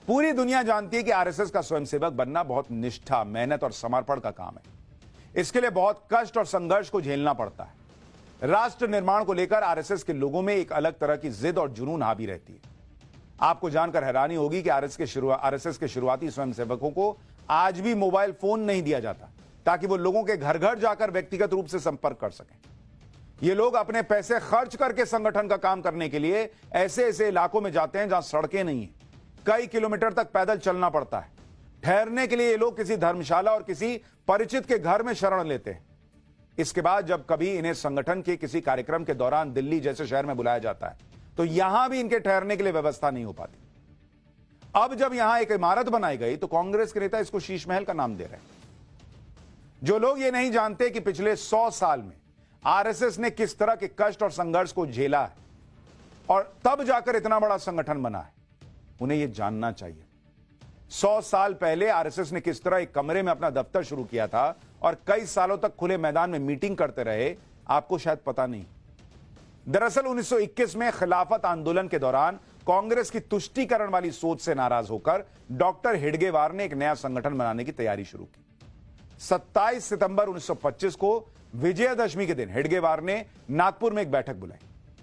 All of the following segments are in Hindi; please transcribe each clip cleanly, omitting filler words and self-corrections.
पूरी दुनिया जानती है कि आरएसएस का स्वयंसेवक बनना बहुत निष्ठा, मेहनत और समर्पण का काम है। इसके लिए बहुत कष्ट और संघर्ष को झेलना पड़ता है। राष्ट्र निर्माण को लेकर आरएसएस के लोगों में एक अलग तरह की जिद और जुनून हावी रहती है। आपको जानकर हैरानी होगी कि आरएसएस के शुरुआती स्वयंसेवकों को आज भी मोबाइल फोन नहीं दिया जाता ताकि वो लोगों के घर घर जाकर व्यक्तिगत रूप से संपर्क कर सकें। ये लोग अपने पैसे खर्च करके संगठन का काम करने के लिए ऐसे ऐसे इलाकों में जाते हैं जहां सड़कें नहीं है, कई किलोमीटर तक पैदल चलना पड़ता है। ठहरने के लिए ये लोग किसी धर्मशाला और किसी परिचित के घर में शरण लेते हैं। इसके बाद जब कभी इन्हें संगठन के किसी कार्यक्रम के दौरान दिल्ली जैसे शहर में बुलाया जाता है तो यहां भी इनके ठहरने के लिए व्यवस्था नहीं हो पाती। अब जब यहां एक इमारत बनाई गई तो कांग्रेस के नेता इसको शीश महल का नाम दे रहे हैं। जो लोग ये नहीं जानते कि पिछले 100 साल में आरएसएस ने किस तरह के कष्ट और संघर्ष को झेला है और तब जाकर इतना बड़ा संगठन बना है, उन्हें यह जानना चाहिए। 100 साल पहले आरएसएस ने किस तरह एक कमरे में अपना दफ्तर शुरू किया था और कई सालों तक खुले मैदान में मीटिंग करते रहे, आपको शायद पता नहीं। दरअसल 1921 में खिलाफत आंदोलन के दौरान कांग्रेस की तुष्टीकरण वाली सोच से नाराज होकर डॉक्टर हेडगेवार ने एक नया संगठन बनाने की तैयारी शुरू की। 27 सितंबर 1925 को विजयदशमी के दिन हेडगेवार ने नागपुर में एक बैठक बुलाई।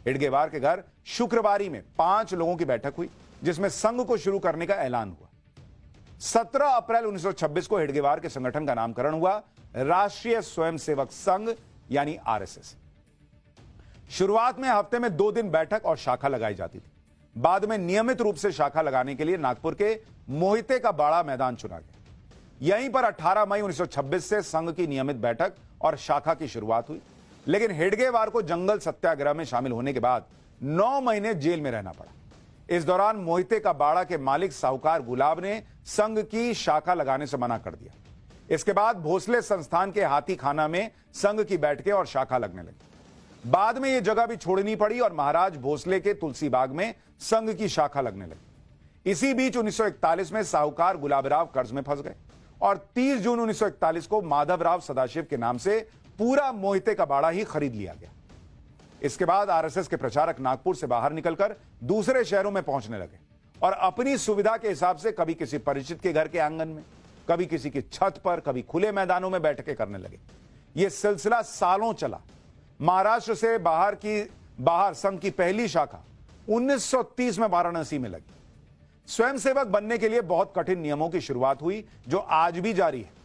हेडगेवार के घर शुक्रवारी में 5 लोगों की बैठक हुई जिसमें संघ को शुरू करने का ऐलान हुआ। 17 अप्रैल 1926 को हेडगेवार के संगठन का नामकरण हुआ राष्ट्रीय स्वयंसेवक संघ यानी आरएसएस। शुरुआत में हफ्ते में 2 दिन बैठक और शाखा लगाई जाती थी। बाद में नियमित रूप से शाखा लगाने के लिए नागपुर के मोहिते का बाड़ा मैदान चुना गया। यहीं पर 18 मई 1926 से संघ की नियमित बैठक और शाखा की शुरुआत हुई। लेकिन हेडगेवार को जंगल सत्याग्रह में शामिल होने के बाद 9 महीने जेल में रहना पड़ा। इस दौरान मोहिते का बाड़ा के मालिक साहूकार गुलाब ने संघ की शाखा लगाने से मना कर दिया। इसके बाद भोसले संस्थान के हाथी खाना में संघ की बैठकें और शाखा लगने लगी। बाद में यह जगह भी छोड़नी पड़ी और महाराज भोसले के तुलसी बाग में संघ की शाखा लगने लगी। इसी बीच 1941 में साहूकार गुलाबराव कर्ज में फंस गए और 30 जून 1941 को माधवराव सदाशिव के नाम से पूरा मोहिते का बाड़ा ही खरीद लिया गया। इसके बाद आरएसएस के प्रचारक नागपुर से बाहर निकलकर दूसरे शहरों में पहुंचने लगे और अपनी सुविधा के हिसाब से कभी किसी परिचित के घर के आंगन में, कभी किसी की छत पर, कभी खुले मैदानों में बैठकें करने लगे। यह सिलसिला सालों चला। महाराष्ट्र से बाहर संघ की पहली शाखा 1930 में वाराणसी में लगी। स्वयंसेवक बनने के लिए बहुत कठिन नियमों की शुरुआत हुई जो आज भी जारी है।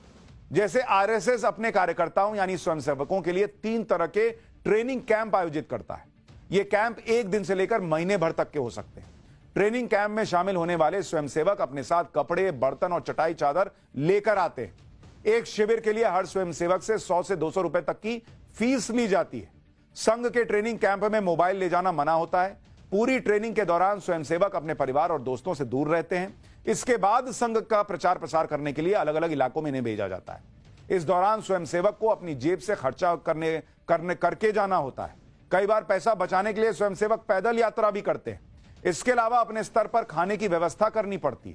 जैसे आरएसएस अपने कार्यकर्ताओं यानी स्वयंसेवकों के लिए 3 तरह के ट्रेनिंग कैंप आयोजित करता है। ये कैंप 1 दिन से लेकर महीने भर तक के हो सकते हैं। ट्रेनिंग कैंप में शामिल होने वाले स्वयंसेवक अपने साथ कपड़े, बर्तन और चटाई चादर लेकर आते हैं। एक शिविर के लिए हर स्वयंसेवक से 100 से 200 रुपए तक की फीस ली जाती है। संघ के ट्रेनिंग कैंप में मोबाइल ले जाना मना होता है। पूरी ट्रेनिंग के दौरान स्वयंसेवक अपने परिवार और दोस्तों से दूर रहते हैं। इसके बाद संघ का प्रचार प्रसार करने के लिए अलग अलग इलाकों में इन्हें भेजा जाता है। इस दौरान स्वयंसेवक को अपनी जेब से खर्चा करके जाना होता है। कई बार पैसा बचाने के लिए स्वयंसेवक पैदल यात्रा भी करते हैं। इसके अलावा अपने स्तर पर खाने की व्यवस्था करनी पड़ती है।